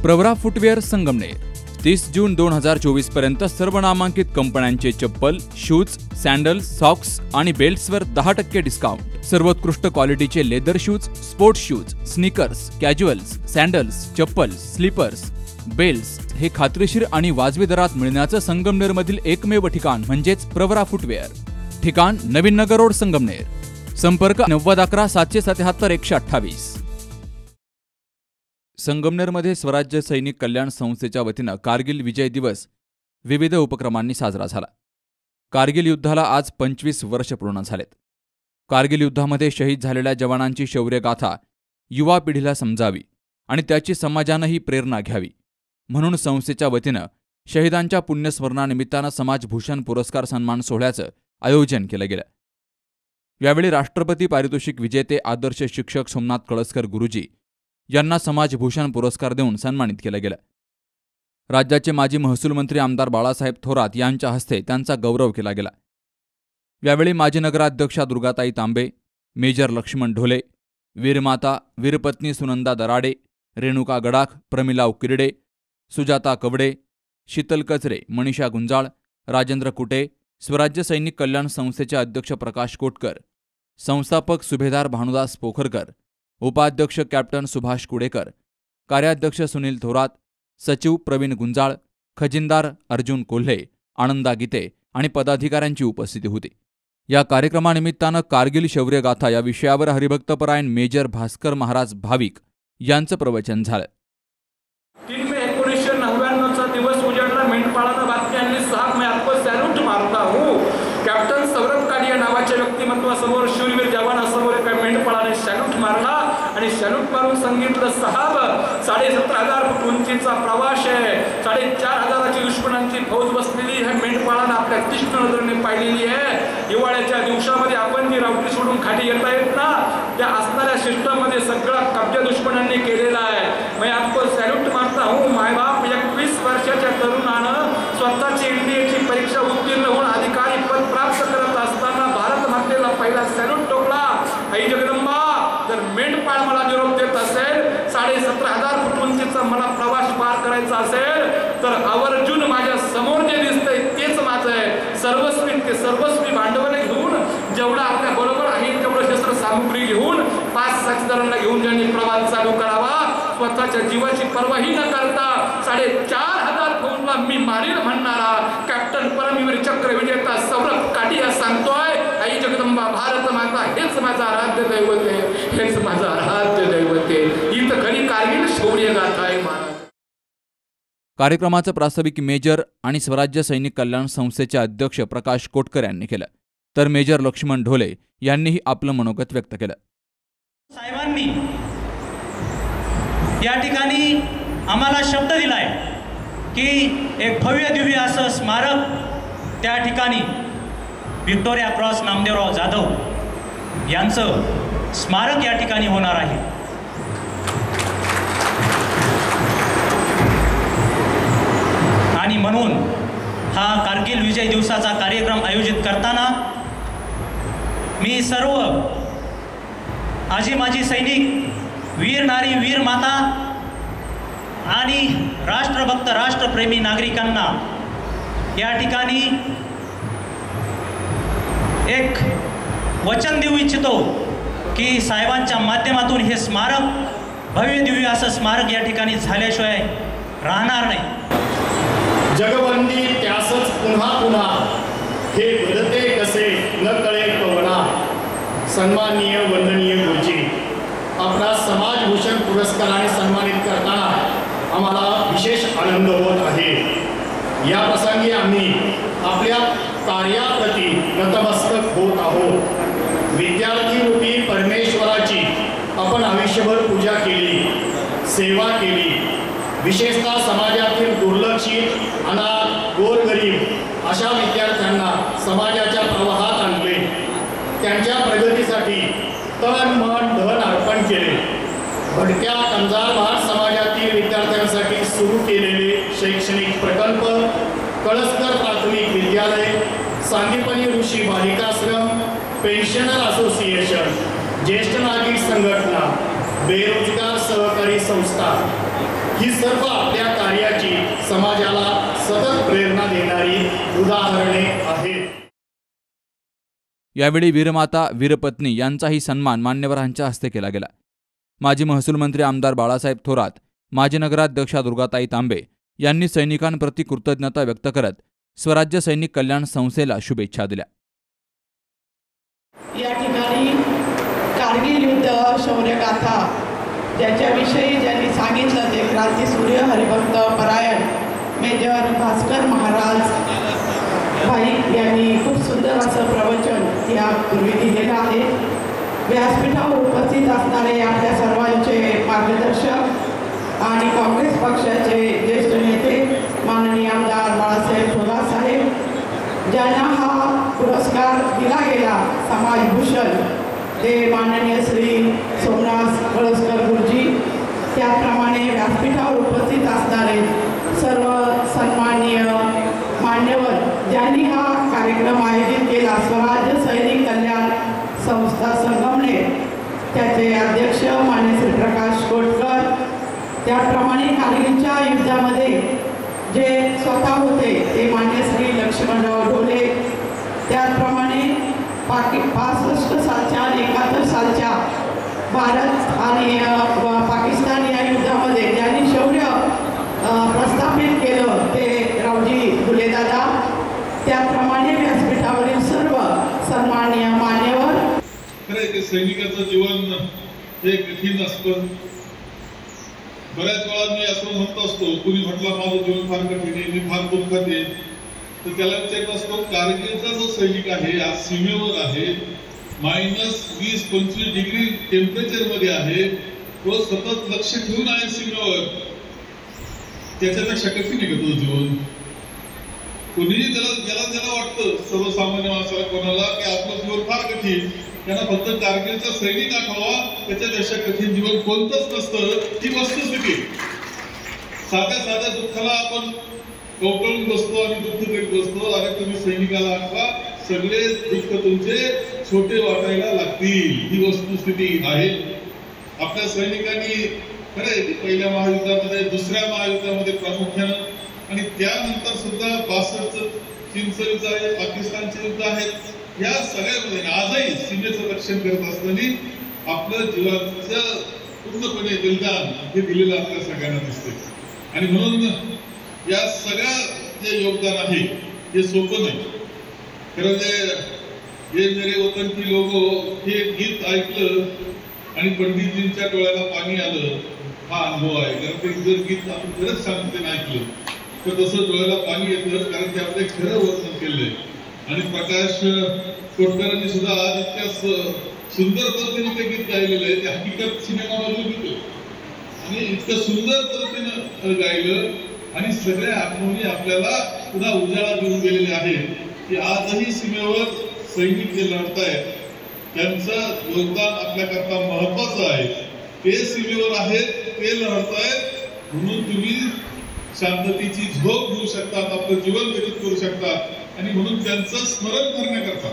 Pravara footwear Sangamner 30 जून 2024 पर्यंत सर्व नामांकित कंपन्यांचे चप्पल, शूज, सॅन्डल्स, सॉक्स आणि बेल्ट्सवर 10% डिस्काउंट। सर्वोत्कृष्ट क्वालिटीचे leather shoes, sports shoes, sneakers, casuals, sandals, chappals, slippers, belts हे खात्रीशीर आणि वाजवी दरात मिळण्याचं संगमनेरमधील एकमेव ठिकाण म्हणजेच प्रवरा फुटवेअर। ठिकाण नवीन नगर रोड संगमनेर। संपर्क 9011 777 128। संगमनेरमध्ये स्वराज्य सैनिक कल्याण संस्थेच्या वतीनं कारगिल विजय दिवस विविध उपक्रमांनी साजरा झाला। कारगिल युद्धाला आज 25 वर्ष पूर्ण झालेत। कारगिल युद्धामध्ये शहीद झालेल्या जवानांची शौर्यगाथा युवा पिढीला समजावी आणि त्याची समाजानंही प्रेरणा घ्यावी म्हणून संस्थेच्या वतीनं शहीदांच्या पुण्यस्मरणानिमित्तानं समाजभूषण पुरस्कार सन्मान सोहळ्याचं आयोजन केलं गेलं। यावेळी राष्ट्रपती पारितोषिक विजेते आदर्श शिक्षक सोमनाथ कळसकर गुरुजी यांना समाजभूषण पुरस्कार देऊन सन्मानित केलं गेलं। राज्याचे माजी महसूल मंत्री आमदार बाळासाहेब थोरात यांच्या हस्ते त्यांचा गौरव केला गेला। यावेळी माजी नगराध्यक्षा दुर्गाताई तांबे, मेजर लक्ष्मण ढोले, वीरमाता वीरपत्नी सुनंदा दराडे, रेणुका गडाख, प्रमिला उकिरडे, सुजाता कवडे, शीतल कचरे, मनीषा गुंजाळ, राजेंद्र कुटे, स्वराज्य सैनिक कल्याण संस्थेचे अध्यक्ष प्रकाश कोटकर, संस्थापक सुभेदार भानुदास पोखरकर, उपाध्यक्ष कॅप्टन सुभाष कुडेकर, कार्याध्यक्ष सुनील थोरात, सचिव प्रवीण गुंजाळ, खजिनदार अर्जुन कोल्हे, आनंदा गीते आणि पदाधिकाऱ्यांची उपस्थिती होती। या कार्यक्रमानिमित्तानं कारगिल शौर्यगाथा या विषयावर हरिभक्तपरायण मेजर भास्कर महाराज भाविक यांचं प्रवचन झालं। 3 मे 1999 दिवस उजाडला। मेंढपाळानं बातमी आणली। 6 मे आपको सॅल्यूट मारता हूँ। कॅप्टन सौरभ कालिया नावाच्या व्यक्तिमत्वासमोर शूरवीर जवानासमोर एका मेंढपाळाने सॅल्यूट मारला आणि सॅल्यूट मारून सांगितलं, साहेब 17,500 फूट उंचीचा प्रवास आहे, 4,500ची दुश्मनांची फौज बसलेली ह्या मेंढपाळानं आपल्या तीक्ष्ण नजरेने पाहिलेली आहे। हिवाळ्याच्या दिवसामध्ये आपण जी रावटी सोडून खाली येता येत ना, त्या असणाऱ्या सिस्टममध्ये सगळा कब्जा दुश्मनांनी केलेला आहे। मैं आपको सॅल्यूट मारता हूँ। मायबाप 21 वर्षाच्या तरुणानं स्वतःची एनडीएची परीक्षा उत्तीर्ण होऊन अधिकारी पद प्राप्त करत असताना भारत मातेला पहिला सॅल्यूट ठोकला। आई जगदंबा, जर मेंढपाळ मला निरोप देत असेल, 17,500 फूट उंचीचा मला प्रवास पार करायचा असेल, तर आवर्जून माझ्या समोर जे दिसतंय तेच माझं आहे। सर्वस्वी ते सर्वस्वी भांडवल घेऊन, जेवढा आपल्या बरोबर आहे तेवढं शस्त्र सामुग्री घेऊन, 5 साक्षीदारांना घेऊन ज्यांनी प्रवास चालू करावा, स्वतःच्या जीवाची पर्वाही न करता 4,500 फौजला मी मारील म्हणणारा कॅप्टन परमवीर चक्र विजेता सौरभ काटिया सांगतोय, आई जगदंबा भारत माता हेच माझा आराध्य दैवत आहे, हेच माझा आराध्य दैवत आहे। ही तर खरी कारगिल शौर्यगाथा आहे महाराज। कार्यक्रमाचं प्रास्ताविक मेजर आणि स्वराज्य सैनिक कल्याण संस्थेचे अध्यक्ष प्रकाश कोटकर यांनी केलं, तर मेजर लक्ष्मण ढोले यांनीही आपलं मनोगत व्यक्त केलं। साहेबांनी या ठिकाणी आम्हाला शब्द दिलाय की एक भव्य दिव्य असं स्मारक त्या ठिकाणी व्हिक्टोरिया क्रॉस नामदेवराव जाधव यांचं स्मारक या ठिकाणी होणार आहे। आणि म्हणून हा कारगिल विजय दिवसाचा कार्यक्रम आयोजित करताना मी सर्व आजी माजी सैनिक, वीर नारी, वीर माता आणि राष्ट्रभक्त राष्ट्रप्रेमी नागरिकांना या ठिकाणी एक वचन देऊ इच्छितो की साहेबांच्या माध्यमातून हे स्मारक भव्य दिव्य असं स्मारक या ठिकाणी झाल्याशिवाय राहणार नाही। जगबंदी त्यासच पुन्हा पुन्हा, हे घडते कसे न कळे कवना। सन्माननीय वंदनीय गुरुजी, आपला समाजभूषण पुरस्काराने सन्मानित करताना आम्हाला विशेष आनंद होत आहे। या प्रसंगी आम्ही आपल्या कार्याप्रती नतमस्तक होत आहोत। विद्यार्थी रूपी परमेश्वराची आपण आयुष्यभर पूजा केली, सेवा केली, विशेषतः समाजातील दुर्लक्षित, अनाथ, गोरगरीब अशा विद्यार्थ्यांना समाजाच्या प्रवाहात आणले, त्यांच्या प्रगतीसाठी तन मन धन अर्पण केले। भटक्या कंजारभार समाजातील विद्यार्थ्यांसाठी सुरू केलेले शैक्षणिक प्रकल्प, कळसकर प्राथमिक विद्यालय, सांदीपनी ऋषी बालिकाश्रम, पेन्शनर असोसिएशन, ज्येष्ठ नागरिक संघटना, बेरोजगार सहकारी संस्था ही सर्व आपल्या कार्याची समाजाला सतत प्रेरणा देणारी उदाहरणे आहेत. यावेळी वीरमाता वीरपत्नी यांचाही सन्मान मान्यवरांच्या हस्ते केला गेला. माजी महसूल मंत्री आमदार बाळासाहेब थोरात, माजी नगराध्यक्षा दुर्गाताई तांबे यांनी सैनिकांप्रती कृतज्ञता व्यक्त करत स्वराज्य सैनिक कल्याण संस्थेला शुभेच्छा दिल्या. या ठिकाणी कारगिल युद्ध शौर्यगाथा ज्याच्याविषयी ज्यांनी सांगितलं ते क्रांतीसूर्य हरिभक्त परायण मेजर भास्कर महाराज भाई यांनी खूप सुंदर असं प्रवचन यापूर्वी दिलेलं आहे. व्यासपीठावर उपस्थित असणारे आपल्या सर्वांचे मार्गदर्शक आणि काँग्रेस पक्षाचे ज्येष्ठ नेते माननीय आमदार बाळासाहेब थोरात साहेब, ज्यांना हा पुरस्कार दिला गेला समाजभूषण, ते माननीय श्री सोमनाथ कळसकर गुरुजी, त्याप्रमाणे व्यासपीठावर उपस्थित असणारे सर्व सन्माननीय मान्यवर ज्यांनी हा कार्यक्रम आयोजित केला. स्वराज्य सैनिक कल्याण संस्था संगमनेर त्याचे अध्यक्ष मान्य श्री प्रकाश कोटकर, त्याप्रमाणे कारगिलच्या युद्धामध्ये जे स्वतः होते ते मान्य श्री लक्ष्मणराव ढोले, त्याचप्रमाणे 65 सालच्या आणि 71 सालच्या भारत आणि पाकिस्तान या युद्धामध्ये ज्यांनी शौर्य प्रस्थापित केलं ते रावजी फुलेदादा, त्याप्रमाणे व्यासपीठावरील सर्व सन्माननीय मान्यवर. खरं ते सैनिकाचं जीवन हे कठीण असतं. बऱ्याच वेळा मी असं म्हणत असतो, कुणी म्हटलं माझं जीवन फार कठीण आहे, मी फार दुःखात आहे, तर त्याला विचारत असतो कारगिलचा जो सैनिक आहे आज सीमेवर आहे, -20-25 डिग्री टेम्परेचर मध्ये आहे, तो सतत लक्ष ठेवून आहे सीमेवर, त्याच्यापेक्षा कठीण आहे का तुझं जीवन? कुणीही ज्याला वाटतं सर्वसामान्य माणसाला कोणाला की आपलं जीवन फार कठीण, त्यांना फक्त कारगिलचा सैनिक आठवा, त्याच्यापेक्षा कठीण जीवन कोणतंच नसतं ही वस्तुस्थिती. साध्या दुःखाला आपण कवटळून बसतो आणि दुःख करीत बसतो. अरे तुम्ही सैनिकाला आठवा, सगळे दुःख तुमचे छोटे वाटायला लागतील, ही वस्तुस्थिती आहे. आपल्या सैनिकांनी खरंय पहिल्या महायुद्धामध्ये, दुसऱ्या महायुद्धामध्ये प्रामुख्यानं, आणि त्यानंतर सुद्धा 62चं चीनचं युद्ध आहे, पाकिस्तानचे युद्ध आहेत, या सगळ्यामध्ये आजही सीमेचं रक्षण करत असताना आपलं जीवाचं पूर्णपणे बलिदान हे दिलेलं आपल्या सगळ्यांना दिसते. आणि म्हणून या सगळ्या जे योगदान आहे हे सोपं नाही. खरं ये मेरे वतन की लोगो हे गीत ऐकलं आणि पंडितजींच्या डोळ्याला पाणी आलं, हा अनुभव आहे. कारण ते जर गीत आपण खरंच शांततेने ऐकलं तर तसं डोळ्याला पाणी येतं, कारण ते आपले खरं वर्णन केलंय. आणि प्रकाश कोटकरांनी सुद्धा आज इतक्या सुंदर पद्धतीने ते गीत गायलेलं आहे, ते हकीकत सिनेमामधून घेतो आणि इतकं सुंदर पद्धतीनं गायलं आणि सगळ्या आठवणी आपल्याला पुन्हा उजाळा देऊन गेलेले आहेत की आजही सीमेवर सैनिक जे लढतायत त्यांचं योगदान आपल्याकरता महत्वाचं आहे. ते सीमेवर आहेत, ते लढतायत, म्हणून तुम्ही शांततेची झोप घेऊ शकतात, आपलं जीवन व्यतीत करू शकतात. आणि म्हणून त्यांचं स्मरण करण्याकरता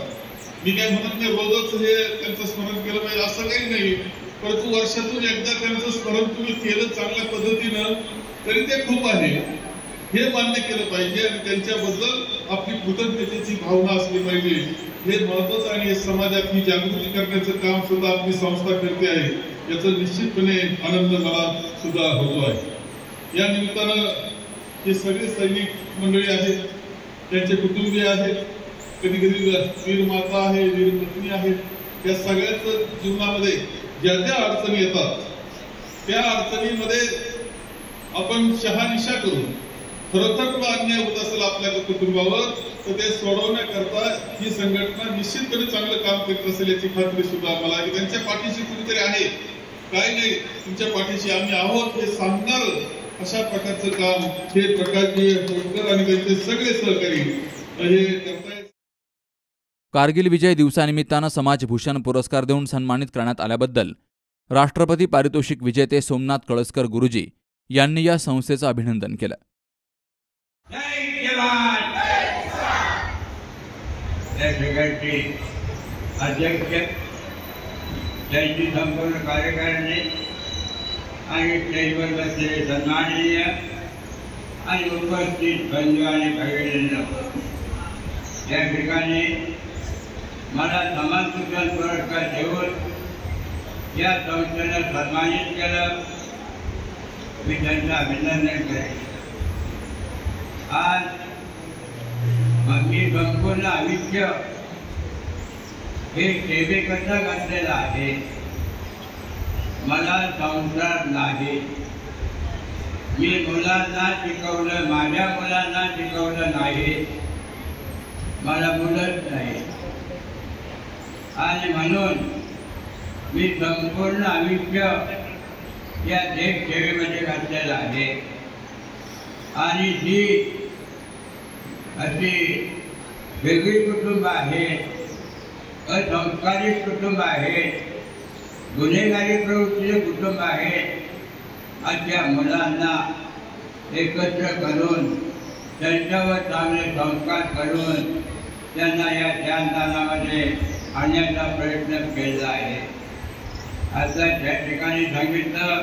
मी काय म्हणत नाही रोजच हे त्यांचं स्मरण केलं पाहिजे असं काही नाही, परंतु वर्षातून एकदा त्यांचं स्मरण तुम्ही केलं चांगल्या पद्धतीनं तरी ते खूप आहे, हे मान्य केलं पाहिजे. आणि त्यांच्याबद्दल आपली कृतज्ञतेची भावना असली पाहिजे, हे महत्वाचं. आणि हे समाजात ही जागृती करण्याचं काम सुद्धा आपली संस्था करते आहे, याचा निश्चितपणे आनंद मला सुद्धा होतो आहे. या निमित्तानं हे सगळे सैनिक मंडळी आहेत, त्यांचे कुटुंबीय आहेत, कधी कधी वीर माता आहे, वीर पत्नी आहेत, या सगळ्याच जीवनामध्ये ज्या ज्या अडचणी येतात त्या अडचणीमध्ये आपण शहानिशा करून खरोखर तुला अन्याय होत असेल आपल्या कुटुंबावर तर ते सोडवण्याकरता ही संघटना निश्चितपणे चांगलं काम करत असेल याची खात्री सुद्धा मला आहे. त्यांच्या पाठीशी कुणीतरी आहे, काय नाही तुमच्या पाठीशी आम्ही आहोत हे सांगणार अशा प्रकारचं काम हे प्रकाशजी कोटकर आणि त्यांचे सगळे सहकारी हे करतायत. कारगिल विजय दिवसानिमित्तानं समाजभूषण पुरस्कार देऊन सन्मानित करण्यात आल्याबद्दल राष्ट्रपती पारितोषिक विजेते सोमनाथ कळसकर गुरुजी यांनी या संस्थेचं अभिनंदन केलं. अध्यक्ष, त्यांची संपूर्ण कार्यकारिणी, आणि स्टेजवर बसलेले सन्माननीय आणि उपस्थित बंधू आणि भगिनींनो, या ठिकाणी मला समाज सुधार पुरस्कार देऊन या संस्थेनं सन्मानित केलं. मी त्यांचं अभिनंदन करेन. आज मी संपूर्ण आयुष्य हे सेवेकरता घातलेलं आहे. मला संसार नाही. मी मुलांना शिकवलं, माझ्या मुलांना शिकवलं नाही. मला मुलंच नाही. आणि म्हणून मी संपूर्ण आयुष्य या देश सेवेमध्ये घातलेलं आहे. आणि जी अशी वेगळी कुटुंब आहेत, असंस्कारित कुटुंब आहेत, गुन्हेगारी प्रवृत्तीचे कुटुंब आहेत, अशा मुलांना एकत्र करून त्यांच्यावर चांगले संस्कार करून त्यांना या ध्यानदानामध्ये आणण्याचा प्रयत्न केला आहे. आता त्या ठिकाणी सांगितलं,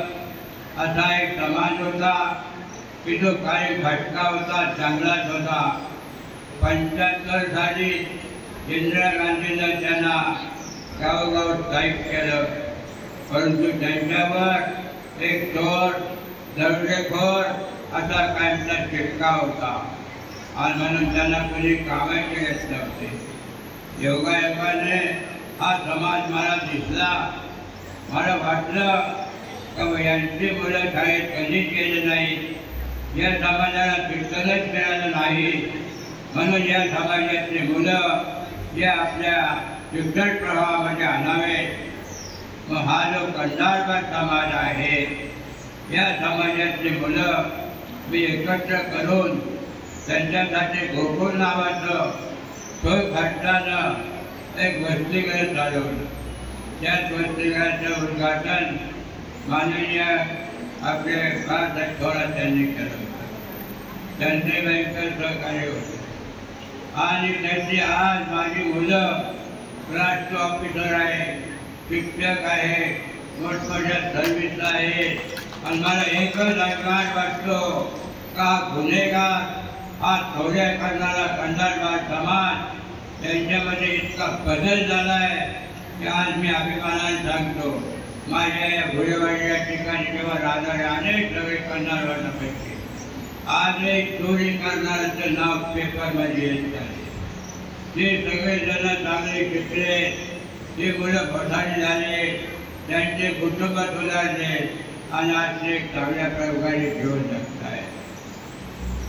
असा एक समाज होता की जो काही भटका होता, चांगलाच होता. 75 साली इंदिरा गांधीनं त्यांना गावोगाव स्थायिक केलं, परंतु त्यांच्यावर एक चोर, दरोडेखोर असा कायमचा शिक्का होता आणि म्हणून त्यांना कोणी कामाचे घेत नव्हते. योगायोगाने हा समाज मला दिसला. मला वाटलं की यांची मुलं शाळेत कधीच गेले नाही, या समाजाला शिक्षणच मिळालं नाही, म्हणून या समाजातली मुलं या आपल्या शिक्षण प्रवाहामध्ये आणावे. मग हा जो कंधारबाद समाज आहे, या समाजातली मुलं मी एकत्र करून त्यांच्यासाठी गोकुळ नावाचं सोय खर्चानं एक वसतिगृह चालवलं. त्याच वसतिगृहाचं उद्घाटन माननीय आपले बाळासाहेब थोरात यांनी केलं होतं. त्यांचे भयंकर सहकार्य होते. आणि त्यांची आज माझी मुलं राष्ट्र ऑफिसर आहे, शिक्षक आहे, मोठमोठ्या सर्व्हिसला आहे. आणि मला एकच अभिमान वाटतो का गुन्हेगार हा चोऱ्या करणारा कंधारबाद समाज यांच्यामध्ये इतका बदल झाला आहे की आज मी अभिमानाने सांगतो, माझ्या या भुरेवाडी या ठिकाणी किंवा राहणारे अनेक सगळे कंधारबादापैकी आज एक चोरी करणाऱ्याचं नाव पेपरमध्ये येत आहे. ते सगळेजण चांगले शिकले, ते मुलं पठाणी झाले, त्यांचे कुटुंब सुधारले आणि आज ते चांगल्या प्रकारे घेऊन शकत आहे.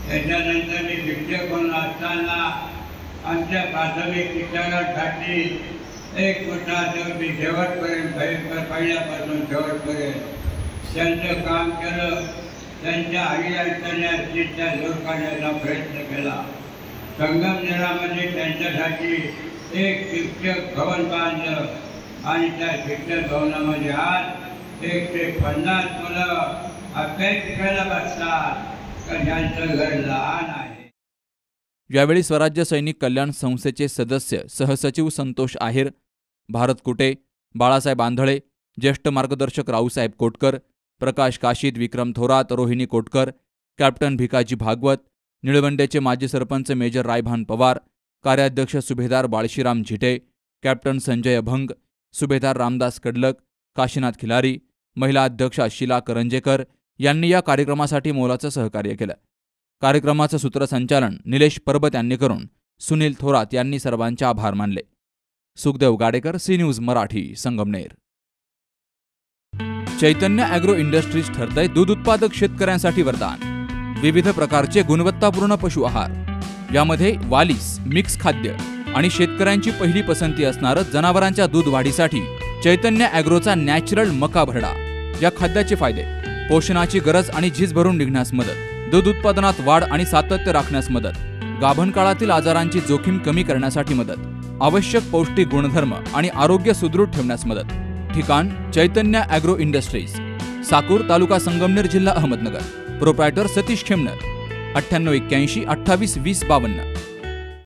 त्याच्यानंतर मी शिक्षक म्हणून असताना आमच्या प्राथमिक शिक्षणासाठी एक मोठा मी शेवटपर्यंत पहिल्यापासून शेवटपर्यंत त्यांचं काम केलं. त्यांच्या अडीअडचणी असतील त्या दूर काढण्याचा प्रयत्न केला. संगमनेरामध्ये त्यांच्यासाठी एक शिक्षक भवन बांधलं आणि त्या शिक्षक भवनामध्ये आज 150 मुलं अभ्यास शिकायला बसतात, तर त्यांचं घर लहान आहे. यावेळी स्वराज्य सैनिक कल्याण संस्थेचे सदस्य सहसचिव संतोष आहेर, भारत कुटे, बाळासाहेब आंधळे, ज्येष्ठ मार्गदर्शक रावसाहेब कोटकर, प्रकाश काशीद, विक्रम थोरात, रोहिणी कोटकर, कॅप्टन भिकाजी भागवत, निळवंडेचे माजी सरपंच मेजर रायभान पवार, कार्याध्यक्ष सुभेदार बाळशीराम झिटे, कॅप्टन संजय अभंग, सुभेदार रामदास कडलक, काशीनाथ खिलारी, महिला अध्यक्षा शीला करंजेकर यांनी या कार्यक्रमासाठी मोलाचं सहकार्य केलं. कार्यक्रमाचं सूत्रसंचालन निलेश परबत यांनी करून सुनील थोरात यांनी सर्वांचे आभार मानले. Sukhdev Gadekar, C news Marathi, Sangamner. Chaitanya agro industries ठरतंय दूध उत्पादक शेतकऱ्यांसाठी वरदान. विविध प्रकारचे गुणवत्तापूर्ण पशु आहार, यामध्ये वालीस, मिक्स खाद्य आणि शेतकऱ्यांची पहिली पसंती असणारं जनावरांच्या दूध वाढीसाठी चैतन्य ॲग्रोचा नॅचरल मका भरडा. या खाद्याचे फायदे: पोषणाची गरज आणि झीज भरून निघण्यास मदत, दूध उत्पादनात वाढ आणि सातत्य राखण्यास मदत, गाभण काळातील आजारांची जोखीम कमी करण्यासाठी मदत, आवश्यक पौष्टिक गुणधर्म आणि आरोग्य सुदृढ ठेवण्यास मदत. ठिकाण: चैतन्य ॲग्रो इंडस्ट्रीज, साकूर, तालुका संगमनेर, जिल्हा अहमदनगर. प्रोप्रायटर सतीश खेमनर. 9881 28 20 52.